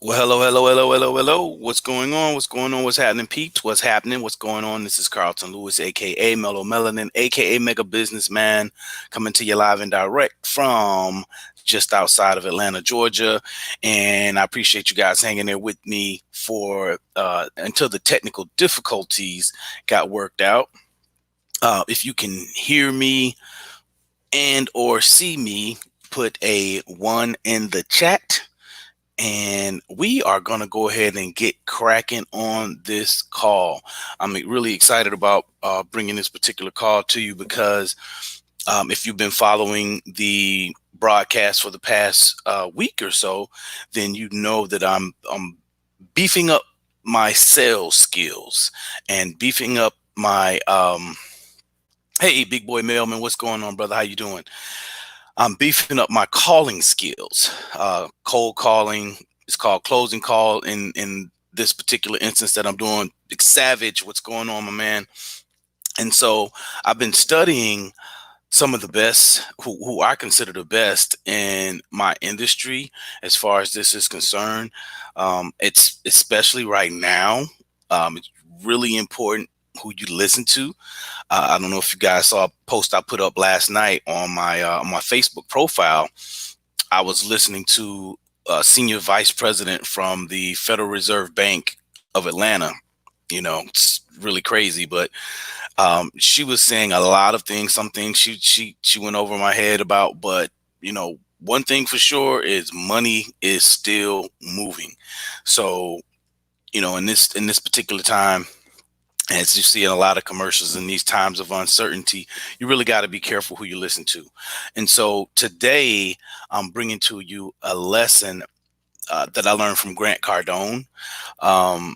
Well, hello, hello, hello, hello, hello. What's going on? What's going on? What's happening, peeps? What's happening? What's going on? This is Carlton Lewis, aka Mellow Melanin, aka Mega Businessman, coming to you live and direct from just outside of Atlanta, Georgia. And I appreciate you guys hanging there with me for until the technical difficulties got worked out. If you can hear me and or see me, put a one in the chat and we are going to go ahead and get cracking on this call. I'm really excited about bringing this particular call to you because if you've been following the broadcast for the past week or so, then you know that I'm beefing up my sales skills and beefing up my hey, big boy mailman, what's going on, brother? How you doing? I'm beefing up my calling skills. Cold calling is called closing call in this particular instance that I'm doing. Big Savage, what's going on, my man? And so I've been studying some of the best who I consider the best in my industry as far as this is concerned. It's especially right now. It's really important who you listen to. I don't know if you guys saw a post I put up last night on my Facebook profile. I was listening to a senior vice president from the Federal Reserve Bank of Atlanta. You know, it's really crazy, but she was saying a lot of things. Some things she went over my head about, but one thing for sure is money is still moving. So in this particular time, as you see in a lot of commercials in these times of uncertainty, you really got to be careful who you listen to. And so today, I'm bringing to you a lesson that I learned from Grant Cardone. Um,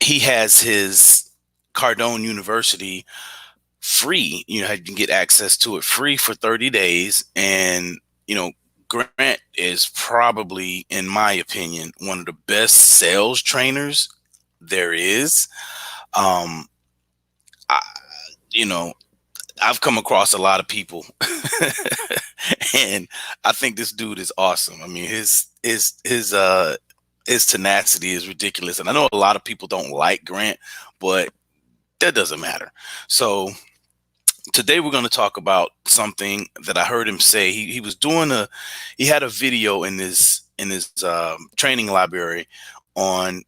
he has his Cardone University free. You can get access to it free for 30 days. And, Grant is probably, in my opinion, one of the best sales trainers there is. Um, I, you know, I've come across a lot of people, and I think this dude is awesome. I mean, his tenacity is ridiculous, and I know a lot of people don't like Grant, but that doesn't matter. So today we're going to talk about something that I heard him say. He was doing he had a video in his training library on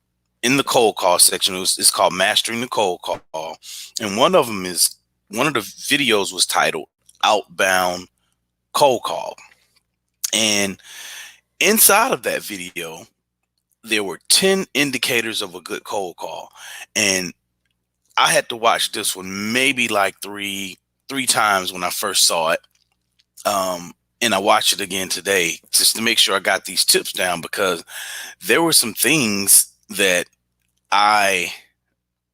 in the cold call section. It's called Mastering the Cold Call, and one of the videos was titled Outbound Cold Call. And inside of that video, there were 10 indicators of a good cold call. And I had to watch this one maybe like three times when I first saw it. And I watched it again today just to make sure I got these tips down, because there were some things that I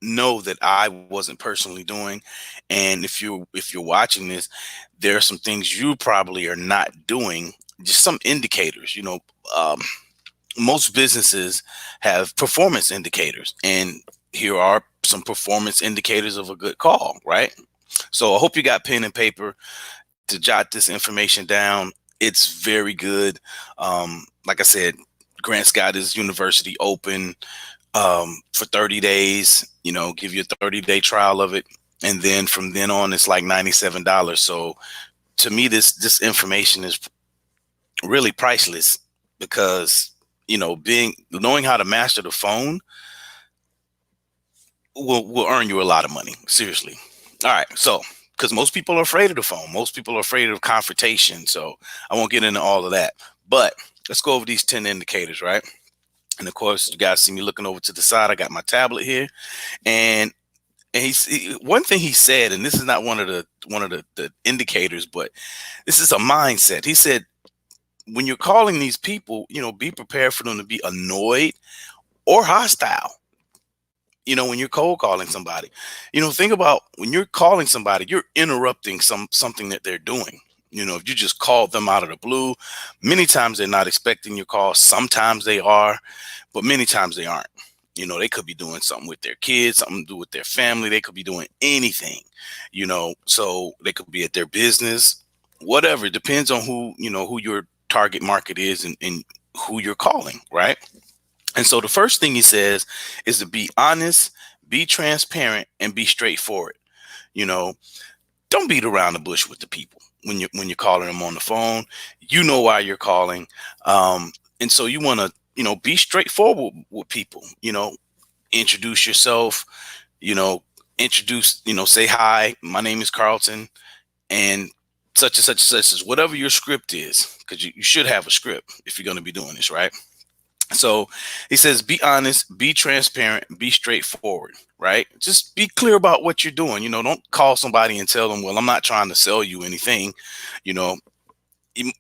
know that I wasn't personally doing. And if you're watching this, there are some things you probably are not doing, just some indicators. Um, most businesses have performance indicators, and here are some performance indicators of a good call, right? So I hope you got pen and paper to jot this information down. It's very good. Like I said, Grant's got his university open for 30 days, give you a 30-day trial of it. And then from then on, it's like $97. So to me, this information is really priceless, because, knowing how to master the phone will earn you a lot of money. Seriously. All right. So, because most people are afraid of the phone, most people are afraid of confrontation. So I won't get into all of that, but let's go over these 10 indicators, right? And of course, you guys see me looking over to the side. I got my tablet here, and one thing he said, and this is not one of the indicators, but this is a mindset. He said, when you're calling these people, be prepared for them to be annoyed or hostile. When you're cold calling somebody, think about when you're calling somebody, you're interrupting something that they're doing. If you just call them out of the blue, many times they're not expecting your call. Sometimes they are, but many times they aren't. They could be doing something with their kids, something to do with their family. They could be doing anything, so they could be at their business, whatever. It depends on who your target market is, and who you're calling, right? And so the first thing he says is to be honest, be transparent, and be straightforward. You know, don't beat around the bush with the people when you're calling them on the phone. You know why you're calling, and so you want to be straightforward with people. Introduce yourself. You know, introduce. Say hi. My name is Carlton, and such and such and such is whatever your script is, because you should have a script if you're going to be doing this, right? So he says, be honest, be transparent, be straightforward, right? Just be clear about what you're doing. Don't call somebody and tell them, well, I'm not trying to sell you anything. You know,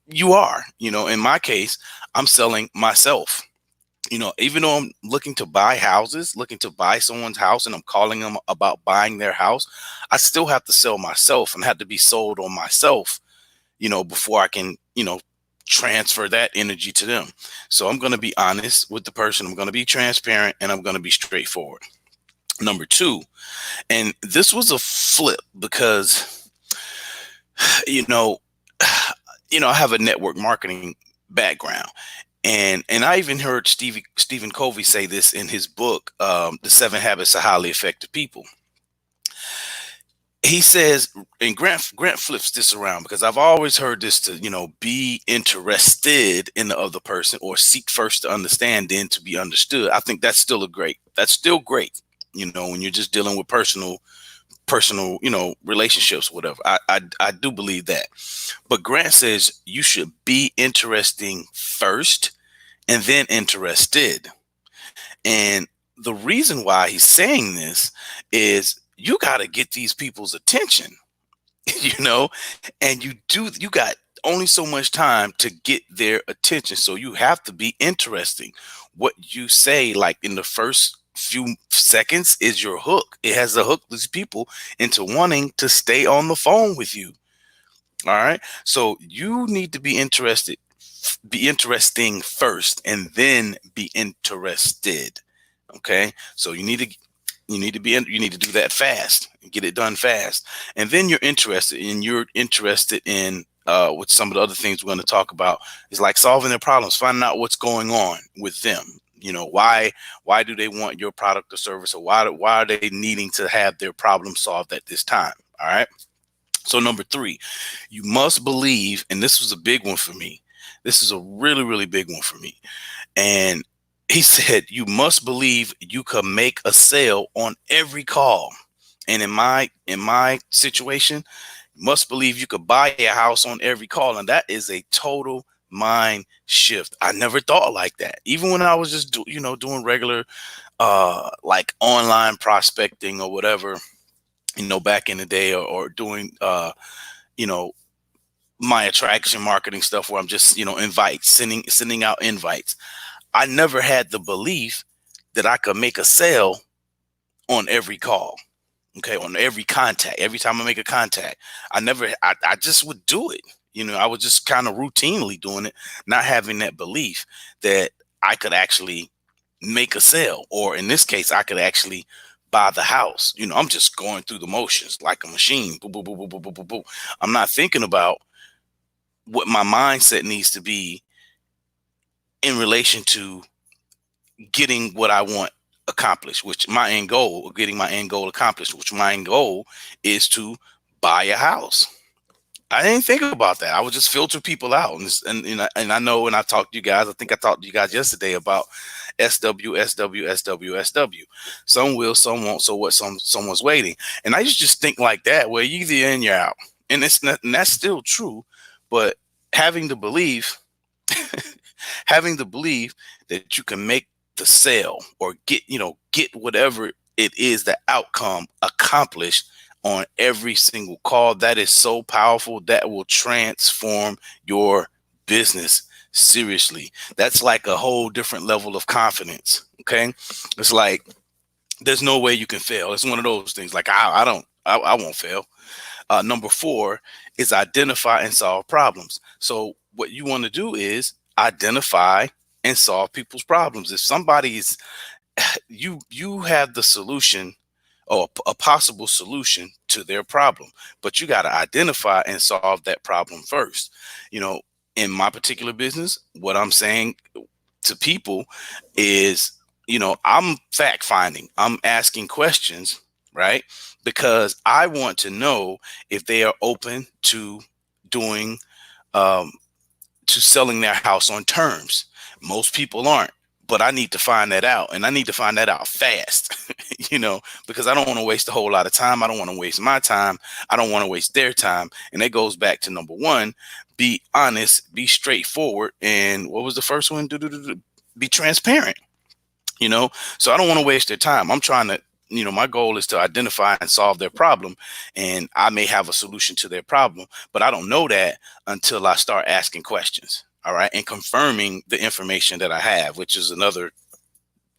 you are, in my case, I'm selling myself. Even though I'm looking to buy houses, looking to buy someone's house, and I'm calling them about buying their house, I still have to sell myself and have to be sold on myself, before I can, transfer that energy to them. So I'm going to be honest with the person. I'm going to be transparent, and I'm going to be straightforward. Number two, and this was a flip because, you know, I have a network marketing background. And I even heard Stephen Covey say this in his book, The 7 Habits of Highly Effective People. He says, and Grant flips this around, because I've always heard this to, be interested in the other person, or seek first to understand, then to be understood. I think that's still great, when you're just dealing with personal, relationships, whatever. I do believe that. But Grant says you should be interesting first and then interested. And the reason why he's saying this is you got to get these people's attention, you know, and you got only so much time to get their attention. So you have to be interesting. What you say, like in the first few seconds, is your hook. It has to hook these people into wanting to stay on the phone with you. All right. So you need to be interesting first, and then be interested. Okay. So you need to do that fast and get it done fast. And then you're interested in what some of the other things we're going to talk about is, like, solving their problems, finding out what's going on with them. Why do they want your product or service, or why are they needing to have their problem solved at this time? All right. So number three, you must believe, and this was a big one for me. This is a really, really big one for me. And he said, you must believe you could make a sale on every call. And in my situation, you must believe you could buy a house on every call. And that is a total mind shift. I never thought like that. Even when I was just doing regular like online prospecting or whatever, back in the day, or doing you know, my attraction marketing stuff, where I'm just, sending out invites. I never had the belief that I could make a sale on every call. Okay, on every contact, every time I make a contact. I just would do it. I was just kind of routinely doing it, not having that belief that I could actually make a sale, or in this case, I could actually buy the house. I'm just going through the motions like a machine. Boom, boom, boom, boom, boom, boom, boom, boom. I'm not thinking about what my mindset needs to be in relation to getting what I want accomplished, which my end goal, getting my end goal accomplished, which my end goal is to buy a house. I didn't think about that. I would just filter people out, and I know when I talked to you guys, I think I talked to you guys yesterday about SW, SW, SW, SW. Some will, some won't. So what? Someone's waiting, and I used to just think like that. Well, you either in, you're out, and and that's still true. But having the belief, having the belief that you can make the sale, or get whatever it is, the outcome accomplished on every single call, that is so powerful. That will transform your business. Seriously, that's like a whole different level of confidence. Okay, it's like there's no way you can fail. It's one of those things, like I won't fail. Number four is identify and solve problems. So what you want to do is identify and solve people's problems. If somebody is, you have the solution, or a possible solution to their problem, but you got to identify and solve that problem first. You know, in my particular business, what I'm saying to people is, I'm fact finding. I'm asking questions, right? Because I want to know if they are open to doing, um, to selling their house on terms. Most people aren't, but I need to find that out, and I need to find that out fast, because I don't want to waste a whole lot of time. I don't want to waste my time. I don't want to waste their time. And that goes back to number one: be honest, be straightforward. And what was the first one? Be transparent. So I don't want to waste their time. I'm trying to, my goal is to identify and solve their problem, and I may have a solution to their problem, but I don't know that until I start asking questions. All right, and confirming the information that I have, which is another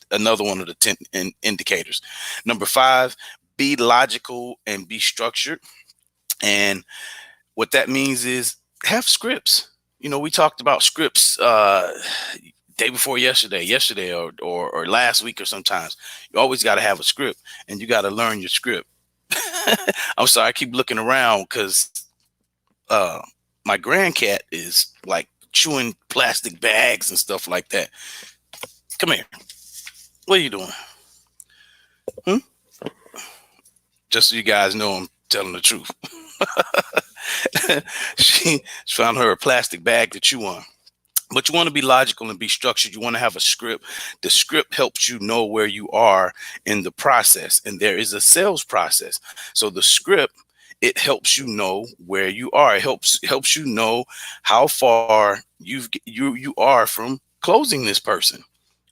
one of the 10 indicators. Number five: be logical and be structured. And what that means is have scripts. We talked about scripts day before yesterday, or last week, or sometimes. You always got to have a script, and you got to learn your script. I'm sorry, I keep looking around because uh, my grandcat is like chewing plastic bags and stuff like that. Come here. What are you doing? Hmm? Just so you guys know, I'm telling the truth. She found her a plastic bag to chew on. But you want to be logical and be structured. You want to have a script. The script helps you know where you are in the process. And there is a sales process. So the script, it helps you know where you are. It helps you know how far you are from closing this person.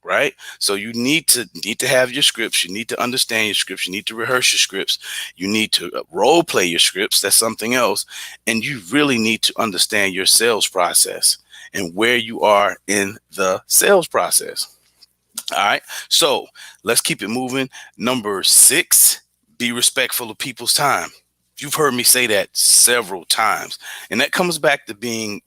Right. So you need to have your scripts. You need to understand your scripts. You need to rehearse your scripts. You need to role play your scripts. That's something else. And you really need to understand your sales process and where you are in the sales process. All right. So let's keep it moving. Number six: be respectful of people's time. You've heard me say that several times. And that comes back to being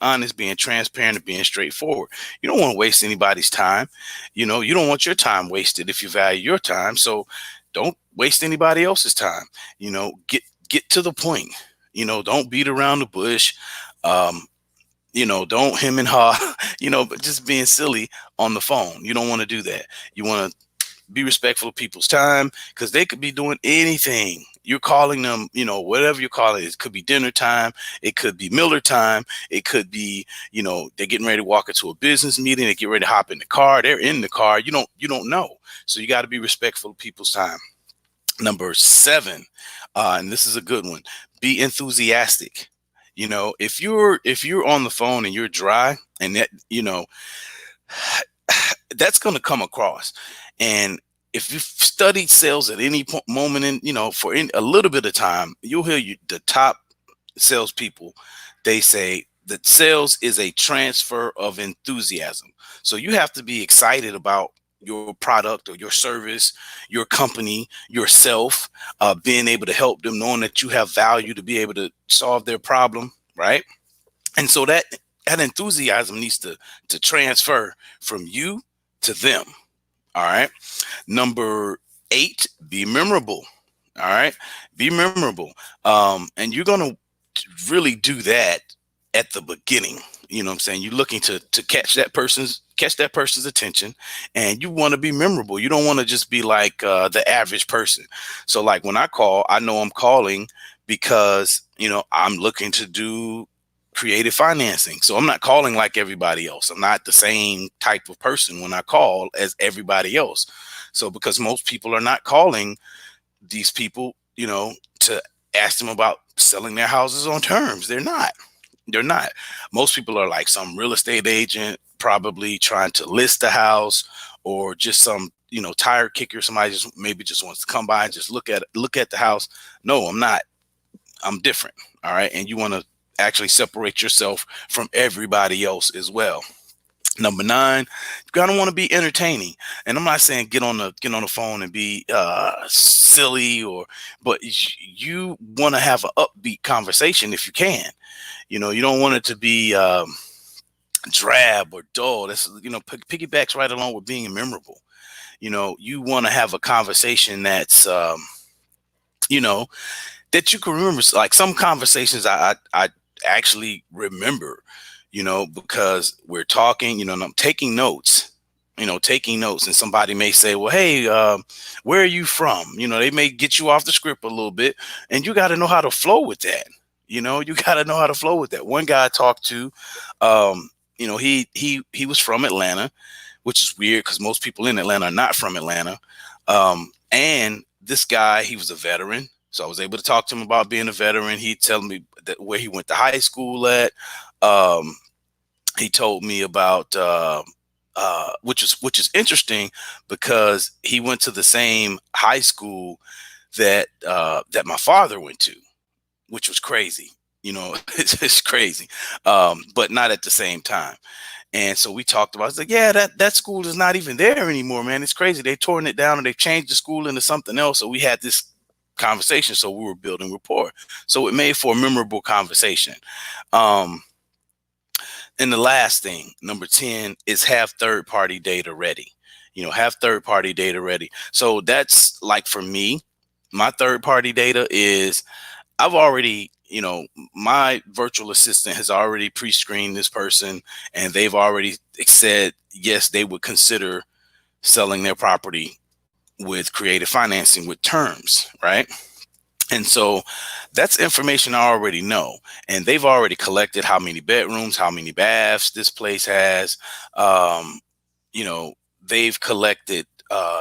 honest, being transparent, and being straightforward. You don't want to waste anybody's time. You don't want your time wasted if you value your time. So don't waste anybody else's time. Get to the point. Don't beat around the bush. Um, don't him and ha, but just being silly on the phone. You don't want to do that. You want to be respectful of people's time, because they could be doing anything. You're calling them, whatever you're calling it. It could be dinner time. It could be Miller time. It could be, they're getting ready to walk into a business meeting. They get ready to hop in the car. They're in the car. You don't know. So you got to be respectful of people's time. Number seven, and this is a good one: be enthusiastic. If you're on the phone and you're dry, and that, that's going to come across. And if you've studied sales at any moment for a little bit of time, you'll hear the top salespeople. They say that sales is a transfer of enthusiasm. So you have to be excited about your product or your service, your company, yourself, being able to help them, knowing that you have value to be able to solve their problem, right? And so that enthusiasm needs to transfer from you to them. All right. Number eight: be memorable. All right. Be memorable. And you're gonna really do that at the beginning. You know what I'm saying? You're looking to catch that person's attention, and you want to be memorable. You don't want to just be like the average person. So like when I call, I know I'm calling because I'm looking to do creative financing. So I'm not calling like everybody else. I'm not the same type of person when I call as everybody else. So because most people are not calling these people, to ask them about selling their houses on terms. They're not. They're not. Most people are like some real estate agent, probably trying to list the house, or just some, tire kicker. Somebody just maybe just wants to come by and just look at the house. No, I'm not. I'm different. All right. And you want to actually separate yourself from everybody else as well. Number nine: you gotta want to be entertaining. And I'm not saying get on the phone and be silly, but you want to have an upbeat conversation if you can. You don't want it to be drab or dull. That's piggybacks right along with being memorable. You want to have a conversation that's you know that you can remember. Like some conversations I actually remember, because we're talking, and I'm taking notes, and somebody may say, well, hey, where are you from? They may get you off the script a little bit, and you got to know how to flow with that. You got to know how to flow with that. One guy I talked to, he was from Atlanta, which is weird because most people in Atlanta are not from Atlanta. And this guy, he was a veteran. So I was able to talk to him about being a veteran. He told me that where he went to high school at. He told me about, which is interesting because he went to the same high school that my father went to, which was crazy. It's crazy, but not at the same time. And so we talked about, I was like, yeah, that school is not even there anymore, man. It's crazy. They've torn it down and they've changed the school into something else. So we had this conversation. So we were building rapport. So it made for a memorable conversation. And the last thing, number 10, is have third-party data ready. Have third-party data ready. So that's like for me, my third-party data is I've already, my virtual assistant has already pre-screened this person, and they've already said, yes, they would consider selling their property with creative financing with terms, right? And so that's information I already know. And they've already collected how many bedrooms, how many baths this place has. They've collected,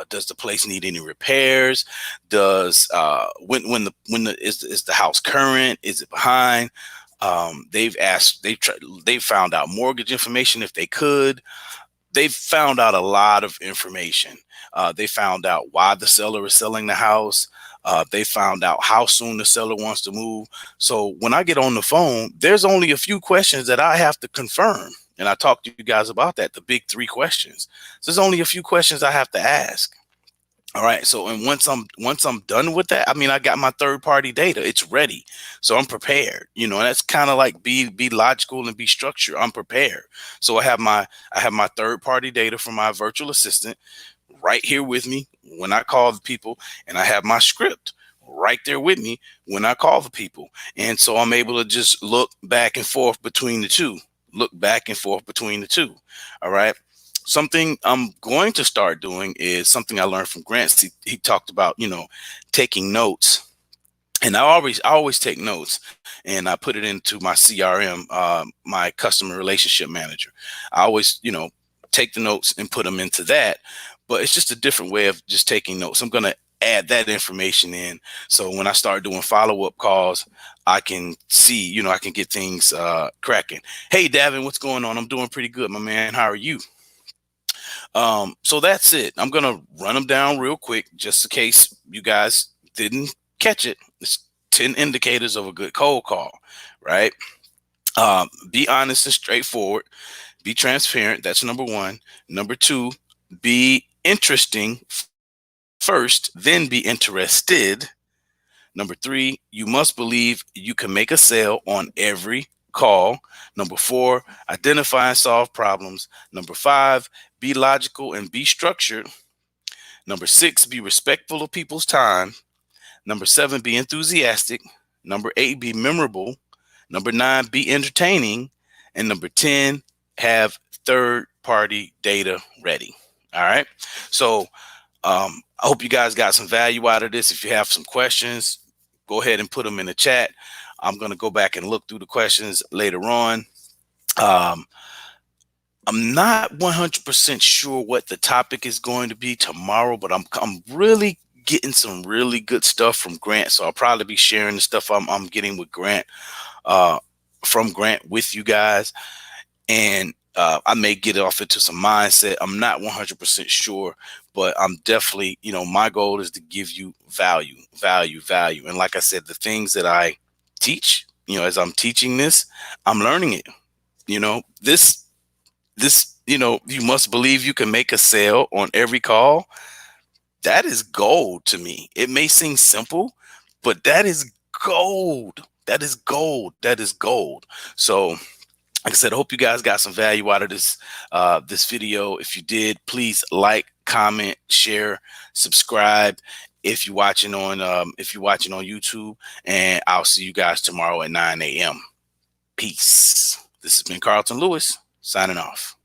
does the place need any repairs? Does is the house current? Is it behind? They've found out mortgage information if they could. They've found out a lot of information. They found out why the seller is selling the house. They found out how soon the seller wants to move. So when I get on the phone, there's only a few questions that I have to confirm. And I talked to you guys about that, the big 3 questions. So there's only a few questions I have to ask. All right. So, and once I'm done with that, I got my third party data. It's ready. So I'm prepared. And that's kind of like be logical and be structured. I'm prepared. So I have my third party data from my virtual assistant right here with me when I call the people, and I have my script right there with me when I call the people. And so I'm able to just look back and forth between the two. All right. Something I'm going to start doing is something I learned from Grant. He talked about, taking notes. And I always take notes, and I put it into my CRM, my customer relationship manager. I always, take the notes and put them into that. But it's just a different way of just taking notes. I'm going to add that information in. So when I start doing follow-up calls, I can see, I can get things cracking. Hey, Davin, what's going on? I'm doing pretty good, my man. How are you? So that's it. I'm going to run them down real quick, just in case you guys didn't catch it. It's 10 indicators of a good cold call, right? Be honest and straightforward. Be transparent. That's number 1. Number 2, be interesting first, then be interested. Number 3, you must believe you can make a sale on every call. Number 4, identify and solve problems. Number 5, be logical and be structured. Number 6, be respectful of people's time. Number 7, be enthusiastic. Number 8, be memorable. Number 9, be entertaining. And number 10, have third-party data ready. All right. So I hope you guys got some value out of this. If you have some questions, go ahead and put them in the chat. I'm going to go back and look through the questions later on. I'm not 100% sure what the topic is going to be tomorrow, but I'm really getting some really good stuff from Grant. So I'll probably be sharing the stuff I'm getting with Grant, from Grant with you guys. And I may get off into some mindset. I'm not 100% sure, but I'm definitely, my goal is to give you value. And like I said, the things that I teach, as I'm teaching this, I'm learning it. This, you must believe you can make a sale on every call. That is gold to me. It may seem simple, but that is gold. That is gold. So, like I said, I hope you guys got some value out of this video. If you did, please like, comment, share, subscribe. If you're watching on YouTube, and I'll see you guys tomorrow at 9 a.m. Peace. This has been Carlton Lewis signing off.